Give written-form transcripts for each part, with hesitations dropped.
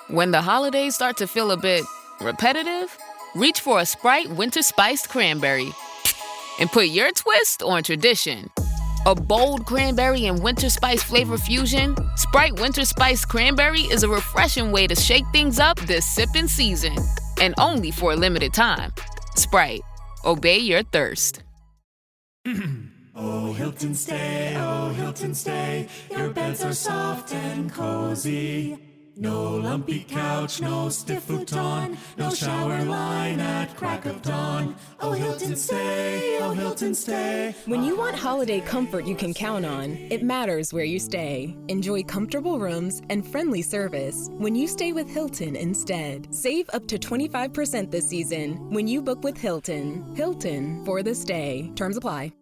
When the holidays start to feel a bit repetitive, reach for a Sprite Winter Spiced Cranberry and put your twist on tradition. A bold cranberry and winter spice flavor fusion, Sprite Winter Spiced Cranberry is a refreshing way to shake things up this sipping season. And only for a limited time. Sprite. Obey your thirst. Oh, Hilton stay, your beds are soft and cozy. No lumpy couch, no stiff futon, no shower line at crack of dawn. Oh, Hilton stay. When you want holiday comfort you can count on, it matters where you stay. Enjoy comfortable rooms and friendly service when you stay with Hilton instead. Save up to 25% this season when you book with Hilton. Hilton for the stay. Terms apply.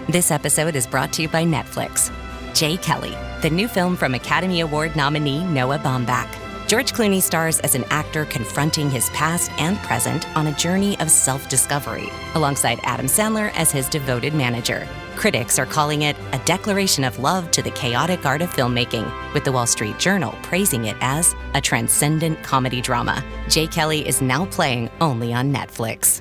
This episode is brought to you by Netflix. Jay Kelly, the new film from Academy Award nominee Noah Baumbach. George Clooney stars as an actor confronting his past and present on a journey of self-discovery, alongside Adam Sandler as his devoted manager. Critics are calling it a declaration of love to the chaotic art of filmmaking, with the Wall Street Journal praising it as a transcendent comedy drama. Jay Kelly is now playing only on Netflix.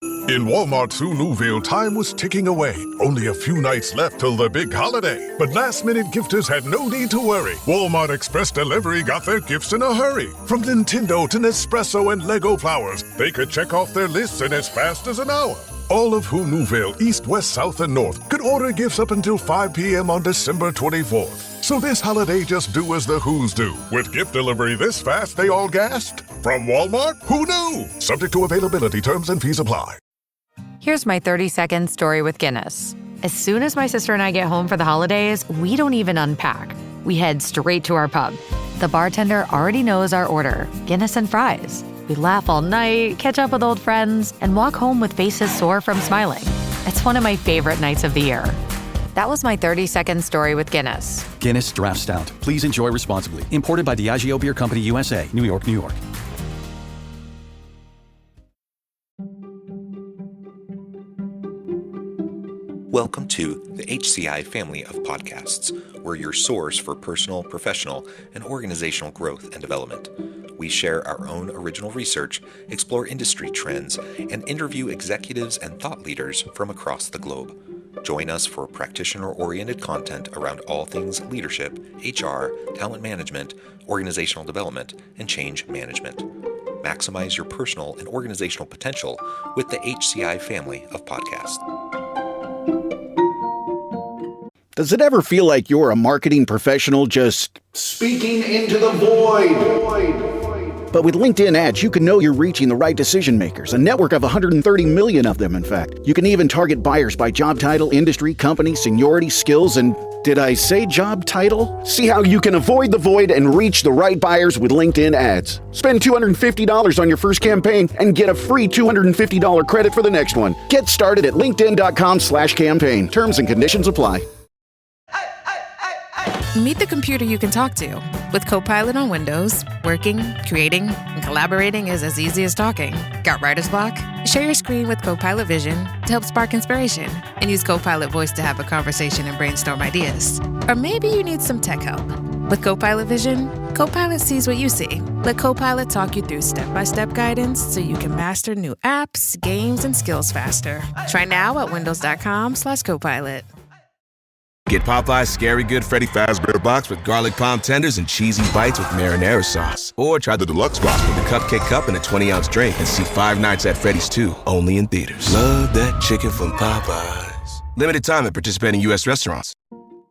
In Walmart Sue Newville, time was ticking away. Only a few nights left till the big holiday. But last-minute gifters had no need to worry. Walmart Express Delivery got their gifts in a hurry. From Nintendo to Nespresso and Lego flowers, they could check off their lists in as fast as an hour. All of Who Newville, East, West, South, and North, could order gifts up until 5 p.m. on December 24th. So this holiday, just do as the Who's do. With gift delivery this fast, they all gasped. From Walmart, who knew? Subject to availability, terms and fees apply. Here's my 30-second story with Guinness. As soon as my sister and I get home for the holidays, we don't even unpack. We head straight to our pub. The bartender already knows our order, Guinness and fries. We laugh all night, catch up with old friends, and walk home with faces sore from smiling. It's one of my favorite nights of the year. That was my 30-second story with Guinness. Guinness Draft Stout. Please enjoy responsibly. Imported by Diageo Beer Company, USA, New York, New York. Welcome to the HCI family of podcasts. We're your source for personal, professional, and organizational growth and development. We share our own original research, explore industry trends, and interview executives and thought leaders from across the globe. Join us for practitioner-oriented content around all things leadership, HR, talent management, organizational development, and change management. Maximize your personal and organizational potential with the HCI family of podcasts. Does it ever feel like you're a marketing professional just speaking into the void? But with LinkedIn ads, you can know you're reaching the right decision makers, a network of 130 million of them, in fact. You can even target buyers by job title, industry, company, seniority, skills, and did I say job title? See how you can avoid the void and reach the right buyers with LinkedIn ads. Spend $250 on your first campaign and get a free $250 credit for the next one. Get started at linkedin.com/campaign. Terms and conditions apply. Meet the computer you can talk to. With Copilot on Windows, working, creating, and collaborating is as easy as talking. Got writer's block? Share your screen with Copilot Vision to help spark inspiration, and use Copilot Voice to have a conversation and brainstorm ideas. Or maybe you need some tech help. With Copilot Vision, Copilot sees what you see. Let Copilot talk you through step-by-step guidance so you can master new apps, games, and skills faster. Try now at windows.com/Copilot. Get Popeye's Scary Good Freddy Fazbear Box with garlic palm tenders and cheesy bites with marinara sauce. Or try the deluxe box with the cupcake cup and a 20-ounce drink and see Five Nights at Freddy's 2, only in theaters. Love that chicken from Popeyes. Limited time at participating U.S. restaurants.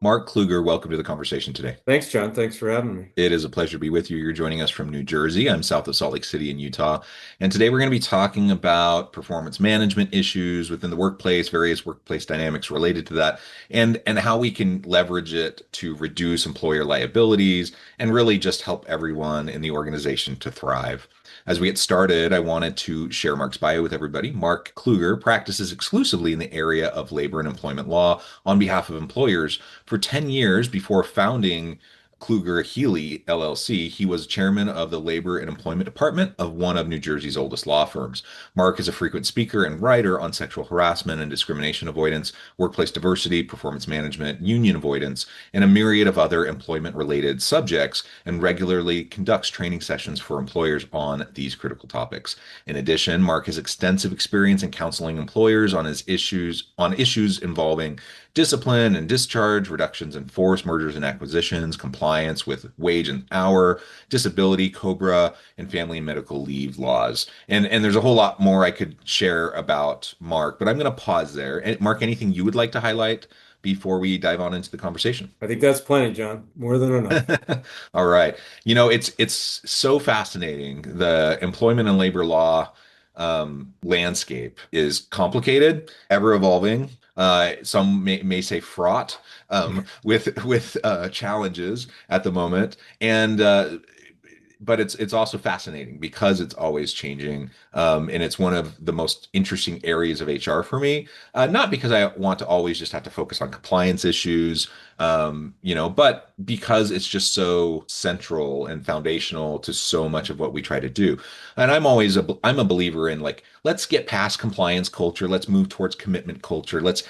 Mark Kluger, welcome to the conversation today. Thanks, John. Thanks for having me. It is a pleasure to be with you. You're joining us from New Jersey. I'm south of Salt Lake City in Utah. And today we're going to be talking about performance management issues within the workplace, various workplace dynamics related to that, and how we can leverage it to reduce employer liabilities and really just help everyone in the organization to thrive. As we get started, I wanted to share Mark's bio with everybody. Mark Kluger practices exclusively in the area of labor and employment law on behalf of employers for 10 years before founding Kluger Heeley, LLC. He was chairman of the Labor and Employment Department of one of New Jersey's oldest law firms. Mark is a frequent speaker and writer on sexual harassment and discrimination avoidance, workplace diversity, performance management, union avoidance, and a myriad of other employment-related subjects, and regularly conducts training sessions for employers on these critical topics. In addition, Mark has extensive experience in counseling employers on issues involving discipline and discharge, reductions in force, mergers and acquisitions, compliance with wage and hour, disability, COBRA, and family and medical leave laws. And there's a whole lot more I could share about Mark, but I'm going to pause there. And Mark, anything you would like to highlight before we dive on into the conversation? I think that's plenty, John. More than enough. All right. It's so fascinating. The employment and labor law landscape is complicated, ever evolving. Some may say fraught with challenges at the moment, and but it's also fascinating because it's always changing, and it's one of the most interesting areas of HR for me. Not because I want to always just have to focus on compliance issues, but because it's just so central and foundational to so much of what we try to do. And I'm a believer in, like, let's get past compliance culture. Let's move towards commitment culture. Let's,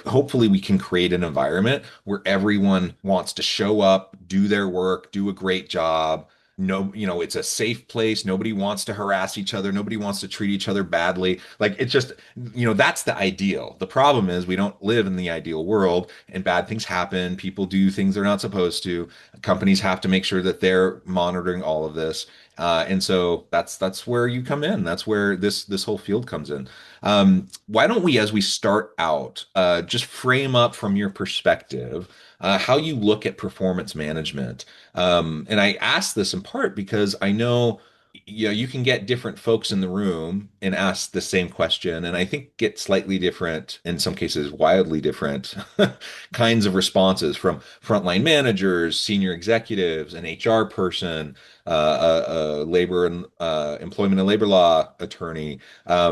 hopefully we can create an environment where everyone wants to show up, do their work, do a great job. No, it's a safe place. Nobody wants to harass each other. Nobody wants to treat each other badly. It's just, that's the ideal. The problem is we don't live in the ideal world, and bad things happen. People do things they're not supposed to. Companies have to make sure that they're monitoring all of this. And so that's where you come in. That's where this whole field comes in. Why don't we, as we start out, just frame up from your perspective how you look at performance management. And I ask this in part because I know you can get different folks in the room and ask the same question, and I think get slightly different, in some cases wildly different kinds of responses from frontline managers, senior executives, an HR person, a labor and employment and labor law attorney.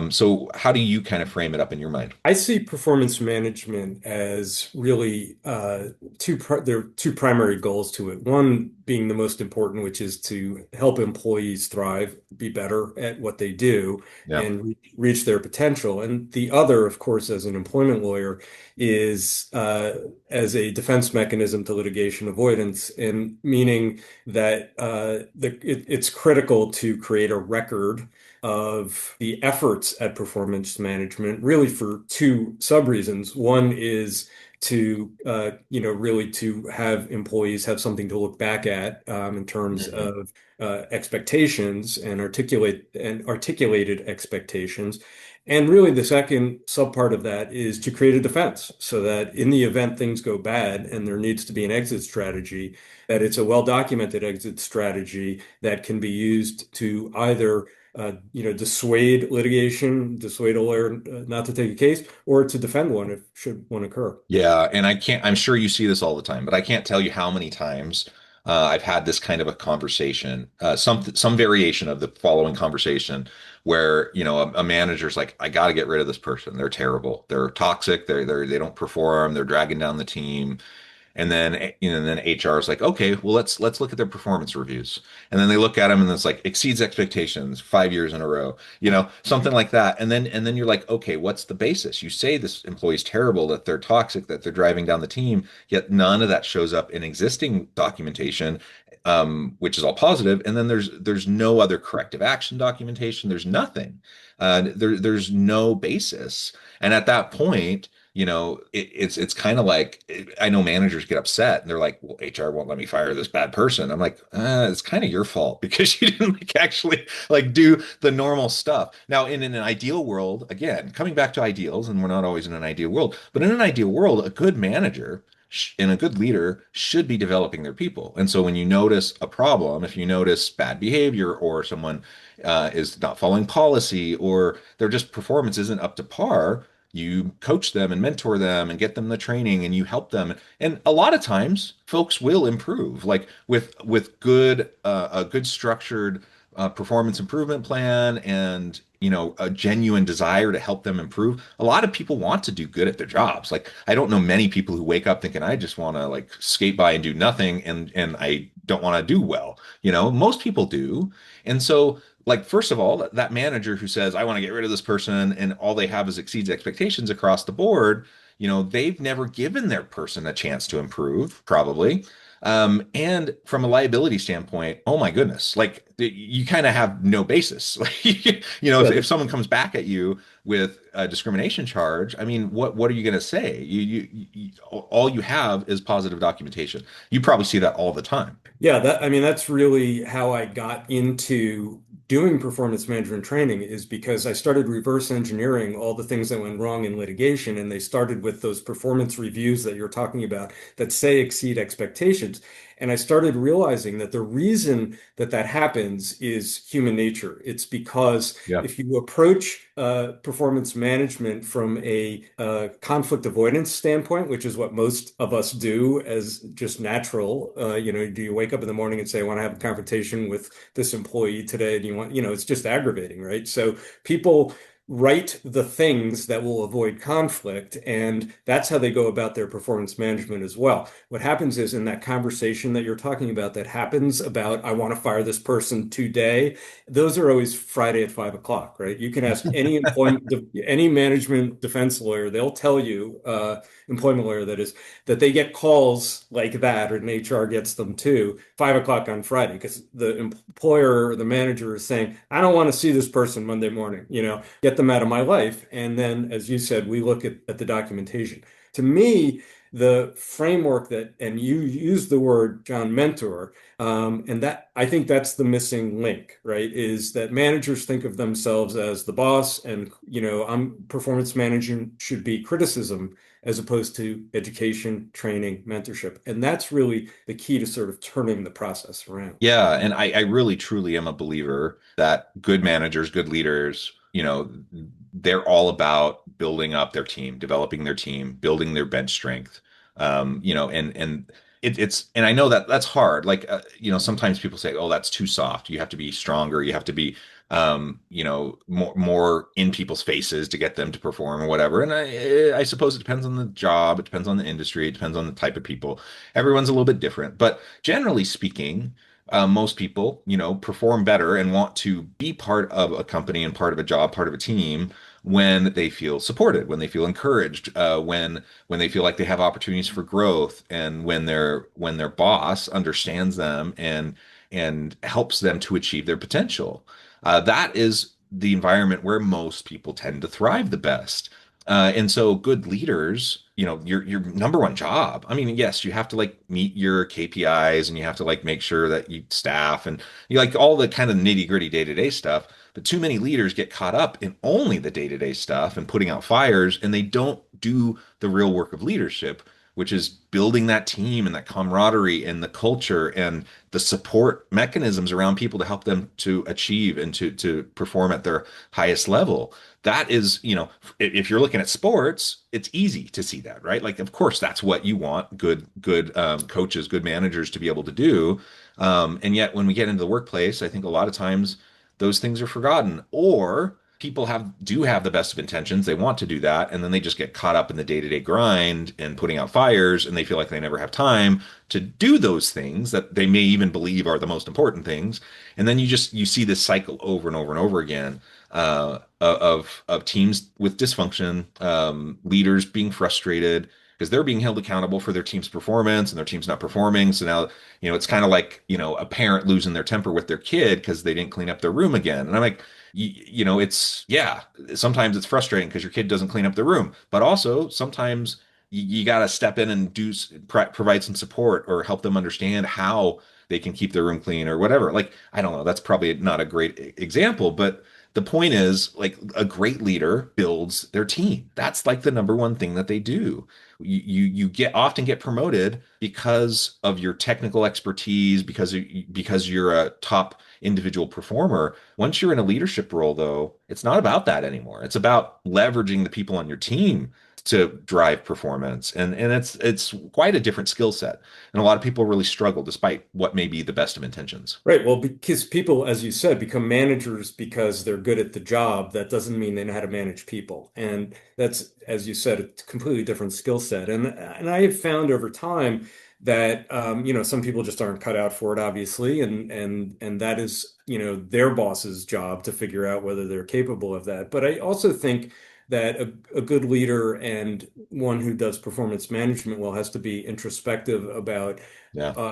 So how do you kind of frame it up in your mind? I see performance management as really there are two primary goals to it. One being the most important, which is to help employees thrive, be better at what they do, and reach their potential. And the other, of course, as an employment lawyer, is as a defense mechanism to litigation avoidance, and meaning that it's critical to create a record of the efforts at performance management, really for two sub-reasons. One is to really to have employees have something to look back at in terms of expectations and articulated expectations. And really the second subpart of that is to create a defense, so that in the event things go bad and there needs to be an exit strategy, that it's a well-documented exit strategy that can be used to either dissuade litigation, dissuade a lawyer not to take a case, or to defend one if should one occur. Yeah, and I'm sure you see this all the time, but I can't tell you how many times I've had this kind of a conversation, some variation of the following conversation, where a manager's like, I got to get rid of this person. They're terrible. They're toxic. They don't perform. They're dragging down the team. And then, then HR is like, okay, well, let's look at their performance reviews. And then they look at them and it's like exceeds expectations 5 years in a row, something like that. And then you're like, okay, what's the basis? You say this employee's terrible, that they're toxic, that they're driving down the team, yet none of that shows up in existing documentation, which is all positive. And then there's no other corrective action documentation. There's nothing. There's no basis. And at that point, it's kind of like, I know managers get upset and they're like, well, HR won't let me fire this bad person. I'm like, it's kind of your fault because you didn't actually do the normal stuff. Now, in an ideal world, again, coming back to ideals, and we're not always in an ideal world, but in an ideal world, a good manager and a good leader should be developing their people. And so when you notice a problem, if you notice bad behavior, or someone is not following policy, or their just performance isn't up to par, you coach them and mentor them and get them the training, and you help them. And a lot of times folks will improve, with good, a good structured performance improvement plan and a genuine desire to help them improve. A lot of people want to do good at their jobs. Like I don't know many people who wake up thinking I just want to like skate by and do nothing and I don't want to do well. Most people do. And so like first of all, that manager who says I want to get rid of this person and all they have is exceeds expectations across the board, they've never given their person a chance to improve, probably. And from a liability standpoint, oh my goodness, like you kind of have no basis. If someone comes back at you with a discrimination charge, I mean, what are you going to say? All you have is positive documentation. You probably see that all the time. Yeah, that's really how I got into doing performance management training, is because I started reverse engineering all the things that went wrong in litigation. And they started with those performance reviews that you're talking about that say exceed expectations. And I started realizing that the reason that happens is human nature. It's because if you approach performance management from a conflict avoidance standpoint, which is what most of us do as just natural, do you wake up in the morning and say, I want to have a confrontation with this employee today? Do you want, it's just aggravating, right? So people write the things that will avoid conflict, and that's how they go about their performance management as well. What happens is in that conversation that you're talking about that happens about, I want to fire this person today, those are always Friday at 5 o'clock, right? You can ask any any management defense lawyer, they'll tell you, employment lawyer that is, that they get calls like that, and HR gets them too, 5 o'clock on Friday, because the employer or the manager is saying, I don't want to see this person Monday morning, get them out of my life. And then, as you said, we look at the documentation. To me, the framework that, and you use the word, John, mentor, and that I think that's the missing link, right? Is that managers think of themselves as the boss, and I'm performance managing should be criticism as opposed to education, training, mentorship. And that's really the key to sort of turning the process around. Yeah, and I really truly am a believer that good managers, good leaders, they're all about building up their team, developing their team, building their bench strength. And and I know that that's hard. Like, sometimes people say, oh, that's too soft. You have to be stronger. You have to be, more in people's faces to get them to perform or whatever. And I suppose it depends on the job. It depends on the industry. It depends on the type of people. Everyone's a little bit different, but generally speaking, most people, perform better and want to be part of a company and part of a job, part of a team when they feel supported, when they feel encouraged, when they feel like they have opportunities for growth, and when their boss understands them and helps them to achieve their potential. That is the environment where most people tend to thrive the best. And so good leaders, your number one job. I mean, yes, you have to like meet your KPIs and you have to like make sure that you staff and you like all the kind of nitty gritty day-to-day stuff. But too many leaders get caught up in only the day-to-day stuff and putting out fires, and they don't do the real work of leadership, which is building that team and that camaraderie and the culture and the support mechanisms around people to help them to achieve and to perform at their highest level. That is, if you're looking at sports, it's easy to see that, right? Like, of course, that's what you want good coaches, good managers to be able to do. And yet when we get into the workplace, I think a lot of times those things are forgotten, or people do have the best of intentions. They want to do that, and then they just get caught up in the day-to-day grind and putting out fires, and they feel like they never have time to do those things that they may even believe are the most important things. And then you see this cycle over and over and over again, of teams with dysfunction, leaders being frustrated because they're being held accountable for their team's performance and their team's not performing. So now, it's kind of like, a parent losing their temper with their kid because they didn't clean up their room again. And I'm like, sometimes it's frustrating because your kid doesn't clean up the room, but also sometimes you got to step in and provide some support or help them understand how they can keep their room clean or whatever. Like, I don't know, that's probably not a great example, but the point is, like, a great leader builds their team. That's like the number one thing that they do. You often get promoted because of your technical expertise, because you're a top individual performer. Once you're in a leadership role, though, it's not about that anymore. It's about leveraging the people on your team to drive performance. And it's quite a different skill set. And a lot of people really struggle despite what may be the best of intentions. Right. Well, because people, as you said, become managers because they're good at the job. That doesn't mean they know how to manage people. And that's, as you said, a completely different skill set. And I have found over time that some people just aren't cut out for it, obviously, and that is, their boss's job to figure out whether they're capable of that. But I also think that a good leader and one who does performance management well has to be introspective about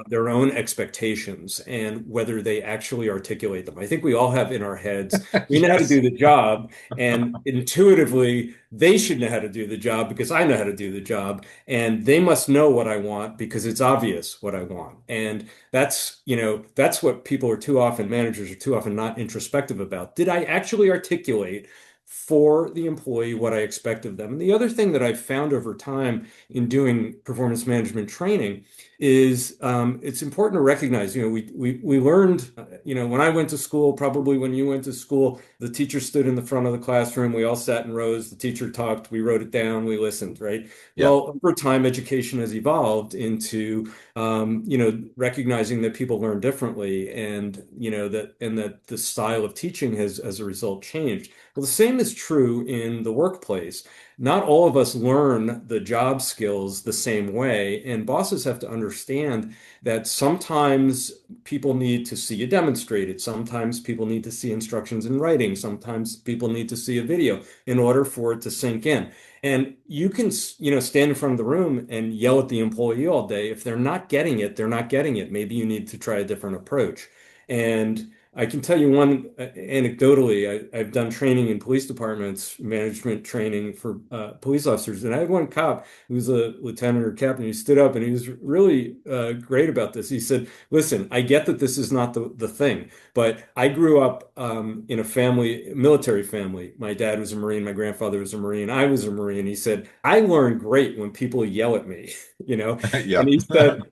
their own expectations and whether they actually articulate them. I think we all have in our heads, we know how to do the job, and intuitively they should know how to do the job because I know how to do the job, and they must know what I want because it's obvious what I want. And that's what people are too often, managers are too often not introspective about. Did I actually articulate for the employee what I expect of them? And the other thing that I've found over time in doing performance management training is it's important to recognize, we learned, when I went to school, probably when you went to school, the teacher stood in the front of the classroom, we all sat in rows, the teacher talked, we wrote it down, we listened, right? Yeah. Well, over time, education has evolved into, recognizing that people learn differently and, that the style of teaching has, as a result, changed. Well, the same is true in the workplace. Not all of us learn the job skills the same way, and bosses have to understand that sometimes people need to see it demonstrated. Sometimes people need to see instructions in writing. Sometimes people need to see a video in order for it to sink in. And you can, stand in front of the room and yell at the employee all day. If they're not getting it, they're not getting it. Maybe you need to try a different approach. And I can tell you one anecdotally, I've done training in police departments, management training for police officers. And I had one cop who was a lieutenant or captain. He stood up and he was really great about this. He said, listen, I get that this is not the thing, but I grew up in a military family. My dad was a Marine. My grandfather was a Marine. I was a Marine. He said, I learn great when people yell at me, Yeah. And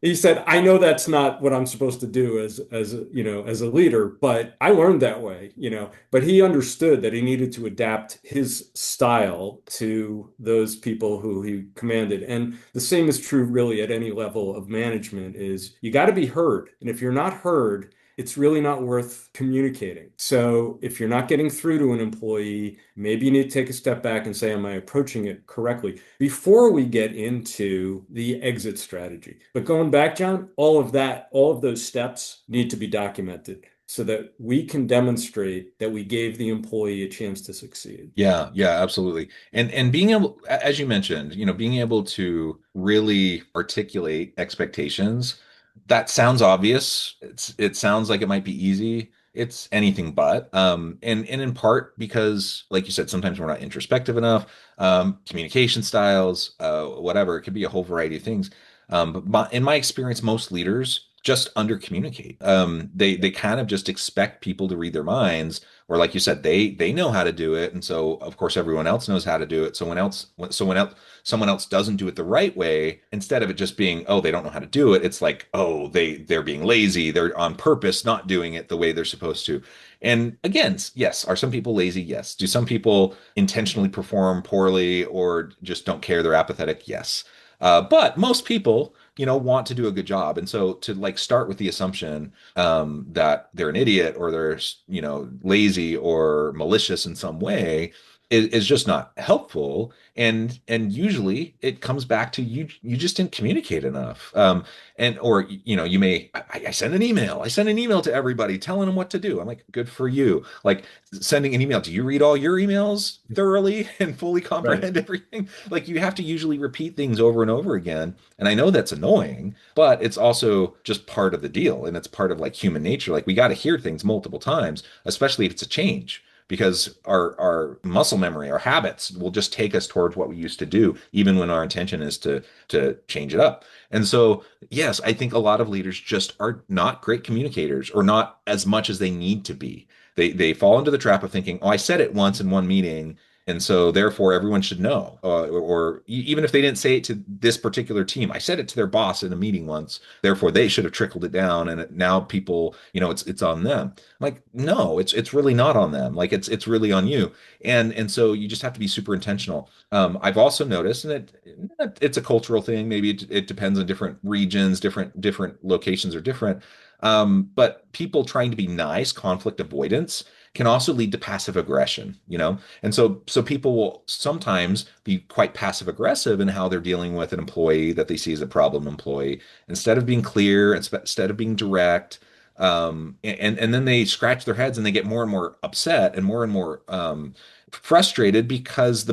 he said, I know that's not what I'm supposed to do as a leader, but I learned that way, but he understood that he needed to adapt his style to those people who he commanded. And the same is true really at any level of management is you got to be heard. And if you're not heard, it's really not worth communicating. So if you're not getting through to an employee, maybe you need to take a step back and say, am I approaching it correctly before we get into the exit strategy? But going back, John, all of those steps need to be documented so that we can demonstrate that we gave the employee a chance to succeed. Yeah, absolutely. And being able, as you mentioned, being able to really articulate expectations, that sounds obvious. It sounds like it might be easy. It's anything but. And in part because, like you said, sometimes we're not introspective enough. Communication styles, whatever. It could be a whole variety of things. But in my experience, most leaders just under communicate. They kind of just expect people to read their minds, or like you said, they know how to do it, and so of course everyone else knows how to do it. So when someone else doesn't do it the right way, instead of it just being, oh, they don't know how to do it, it's like, oh, they're being lazy, they're on purpose not doing it the way they're supposed to. And again, yes, are some people lazy? Yes. Do some people intentionally perform poorly or just don't care, they're apathetic? Yes. But most people, want to do a good job. And so to start with the assumption that they're an idiot or they're, lazy or malicious in some way is just not helpful. And usually it comes back to you just didn't communicate enough. You may, I send an email to everybody telling them what to do. I'm like, good for you. Like sending an email. Do you read all your emails thoroughly and fully comprehend everything? Like you have to usually repeat things over and over again. And I know that's annoying, but it's also just part of the deal. And it's part of human nature. Like we got to hear things multiple times, especially if it's a change. Because our muscle memory, our habits will just take us towards what we used to do, even when our intention is to change it up. And so, yes, I think a lot of leaders just are not great communicators or not as much as they need to be. They fall into the trap of thinking, oh, I said it once in one meeting And so therefore everyone should know, or even if they didn't say it to this particular team, I said it to their boss in a meeting once, therefore they should have trickled it down, and now people, it's on them. I'm like, no, it's really not on them. Like it's really on you. And so you just have to be super intentional. I've also noticed, and it's a cultural thing. Maybe it depends on different regions, different locations are different. But people trying to be nice, conflict avoidance, can also lead to passive aggression, And so people will sometimes be quite passive aggressive in how they're dealing with an employee that they see as a problem employee, instead of being clear, instead of being direct. And then they scratch their heads and they get more and more upset and more frustrated because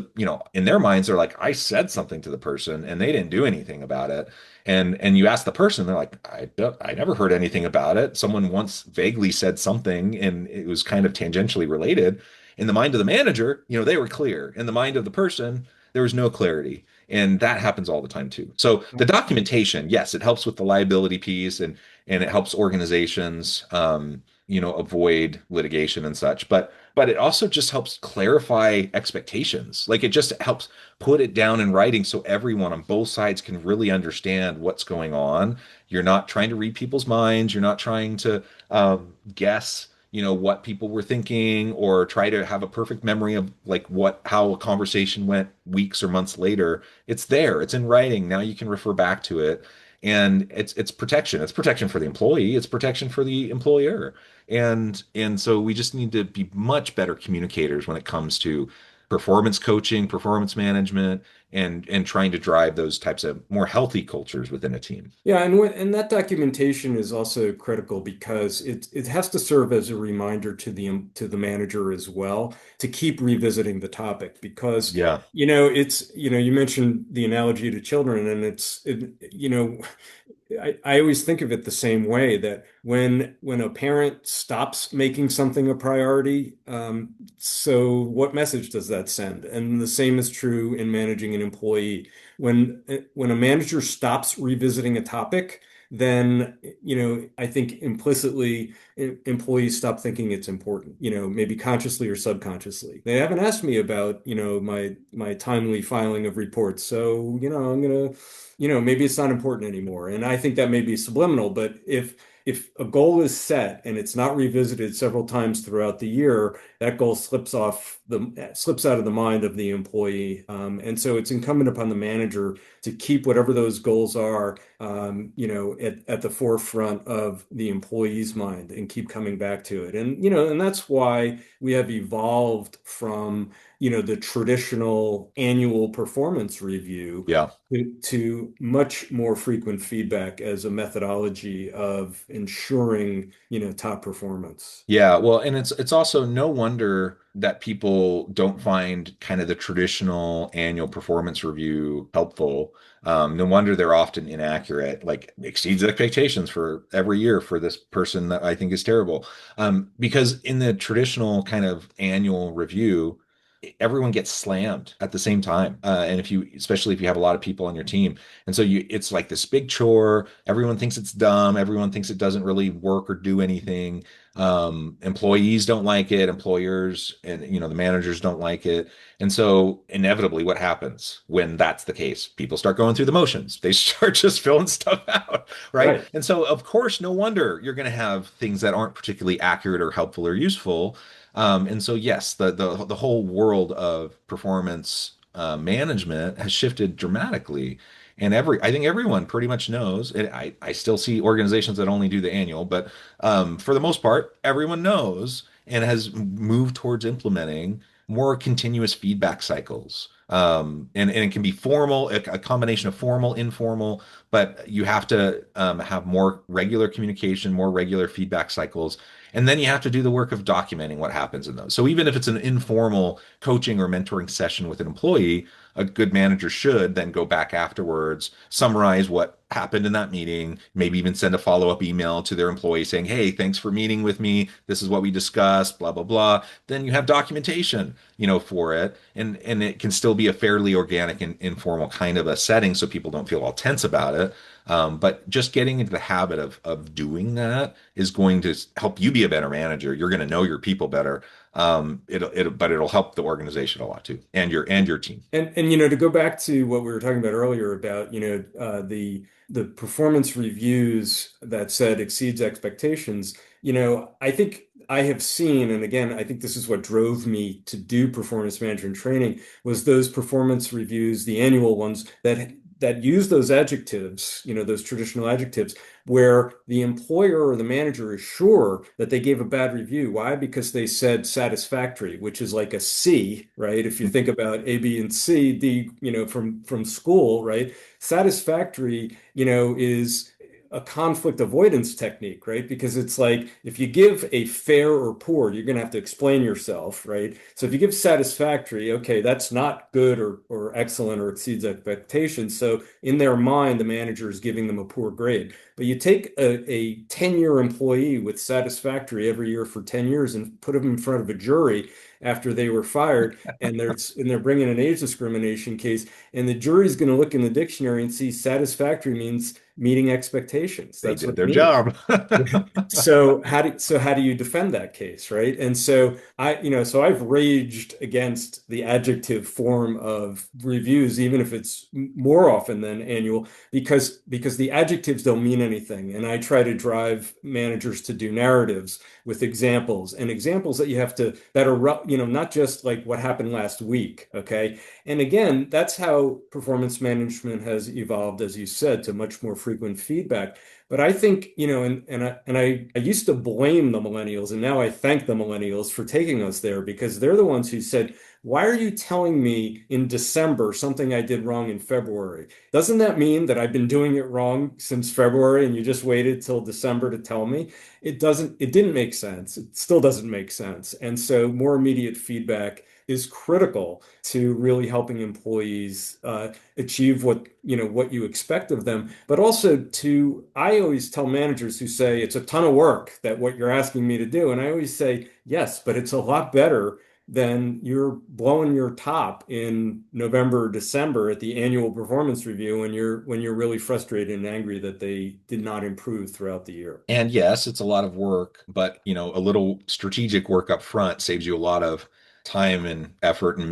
in their minds, they're like, I said something to the person and they didn't do anything about it. And you ask the person, they're like, I never heard anything about it. Someone once vaguely said something and it was kind of tangentially related. In the mind of the manager, they were clear. In the mind of the person, there was no clarity. And that happens all the time too. So the documentation, yes, it helps with the liability piece, and it helps organizations avoid litigation and such. But it also just helps clarify expectations. Like, it just helps put it down in writing so everyone on both sides can really understand what's going on. You're not trying to read people's minds. You're not trying to guess what people were thinking, or try to have a perfect memory of like how a conversation went weeks or months later. It's there, it's in writing. Now you can refer back to it, and it's protection. It's protection for the employee, it's protection for the employer. And so we just need to be much better communicators when it comes to performance coaching, performance management, and trying to drive those types of more healthy cultures within a team. Yeah, and that documentation is also critical because it has to serve as a reminder to the manager as well, to keep revisiting the topic, because you mentioned the analogy to children, and I always think of it the same way, that when a parent stops making something a priority, so what message does that send? And the same is true in managing an employee. When a manager stops revisiting a topic, then I think implicitly employees stop thinking it's important, maybe consciously or subconsciously. They haven't asked me about my timely filing of reports, so I'm gonna maybe it's not important anymore. And I think that may be subliminal, but if a goal is set and it's not revisited several times throughout the year, that goal slips out of the mind of the employee. And so it's incumbent upon the manager to keep whatever those goals are, at the forefront of the employee's mind, and keep coming back to it. And that's why we have evolved from the traditional annual performance review to much more frequent feedback as a methodology of ensuring top performance. Yeah, well, and it's also no wonder that people don't find kind of the traditional annual performance review helpful. No wonder they're often inaccurate, like exceeds expectations for every year for this person that I think is terrible. Because in the traditional kind of annual review, everyone gets slammed at the same time. And especially if you have a lot of people on your team. And so it's like this big chore. Everyone thinks it's dumb. Everyone thinks it doesn't really work or do anything. Employees don't like it. Employers and, the managers don't like it. And so inevitably what happens when that's the case? People start going through the motions. They start just filling stuff out, right? And so of course, no wonder you're going to have things that aren't particularly accurate or helpful or useful. And so, yes, the whole world of performance management has shifted dramatically. And I think everyone pretty much knows. I still see organizations that only do the annual, but for the most part, everyone knows and has moved towards implementing more continuous feedback cycles. And it can be formal, a combination of formal, informal, but you have to have more regular communication, more regular feedback cycles. And then you have to do the work of documenting what happens in those. So even if it's an informal coaching or mentoring session with an employee, a good manager should then go back afterwards, summarize what happened in that meeting, maybe even send a follow-up email to their employee saying, hey, thanks for meeting with me. This is what we discussed, blah, blah, blah. Then you have documentation, for it. And it can still be a fairly organic and informal kind of a setting so people don't feel all tense about it. But just getting into the habit of doing that is going to help you be a better manager. You're going to know your people better. It'll help the organization a lot too, and your team. And to go back to what we were talking about earlier about the performance reviews that said exceeds expectations. I think I have seen, and again, I think this is what drove me to do performance management training, was those performance reviews, the annual ones that use those adjectives, those traditional adjectives, where the employer or the manager is sure that they gave a bad review. Why? Because they said satisfactory, which is like a C, right? If you think about A, B, and C, D, from school, right? Satisfactory, is a conflict avoidance technique, right? Because it's like, if you give a fair or poor, you're going to have to explain yourself, right? So if you give satisfactory, okay, that's not good or excellent or exceeds expectations. So in their mind, the manager is giving them a poor grade. But you take a 10-year employee with satisfactory every year for 10 years and put them in front of a jury after they were fired, and they're bringing an age discrimination case, and the jury's going to look in the dictionary and see satisfactory means meeting expectations. That's they did their job. So how do you defend that case, right? And so I've raged against the adjective form of reviews, even if it's more often than annual, because the adjectives don't mean anything. And I try to drive managers to do narratives with examples that are, not just like what happened last week. Okay. And again, that's how performance management has evolved, as you said, to much more frequent feedback. But I think, I used to blame the millennials, and now I thank the millennials for taking us there, because they're the ones who said, why are you telling me in December something I did wrong in February? Doesn't that mean that I've been doing it wrong since February and you just waited till December to tell me? It didn't make sense. It still doesn't make sense. And so more immediate feedback is critical to really helping employees achieve what you expect of them. But also I always tell managers who say it's a ton of work, that what you're asking me to do. And I always say, yes, but it's a lot better than you're blowing your top in November or December at the annual performance review when you're really frustrated and angry that they did not improve throughout the year. And yes, it's a lot of work, but a little strategic work up front saves you a lot of time and effort and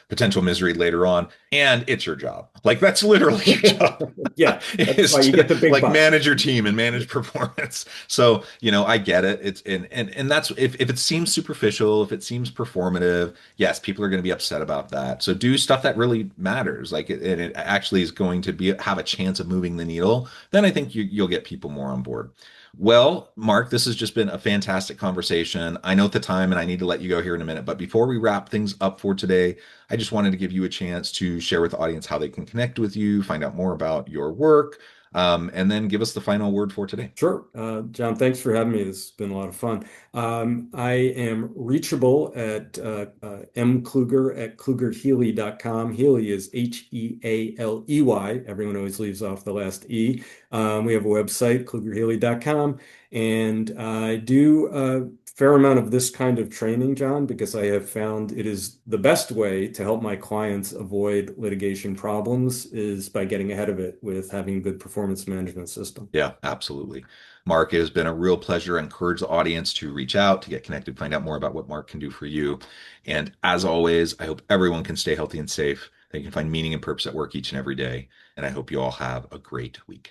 potential misery later on. And it's your job. Like, that's literally your job. Yeah. That's why you get the big bucks. Manage your team and manage performance. So, I get it. It's and that's if it seems superficial, if it seems performative, yes, people are going to be upset about that. So do stuff that really matters. Like it actually is going to have a chance of moving the needle. Then I think you'll get people more on board. Well, Mark, this has just been a fantastic conversation. I know at the time, and I need to let you go here in a minute, but before we wrap things up for today, I just wanted to give you a chance to share with the audience how they can connect with you, find out more about your work, and then give us the final word for today. Sure. John, thanks for having me. This has been a lot of fun. I am reachable at mkluger@klugerhealey.com. Healey is Healey. Everyone always leaves off the last E. We have a website, klugerhealey.com, and I do a fair amount of this kind of training, John, because I have found it is the best way to help my clients avoid litigation problems is by getting ahead of it with having a good performance management system. Yeah, absolutely. Mark, it has been a real pleasure. I encourage the audience to reach out, to get connected, find out more about what Mark can do for you. And as always, I hope everyone can stay healthy and safe. They can find meaning and purpose at work each and every day. And I hope you all have a great week.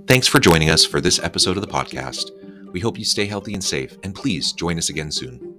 Thanks for joining us for this episode of the podcast. We hope you stay healthy and safe, and please join us again soon.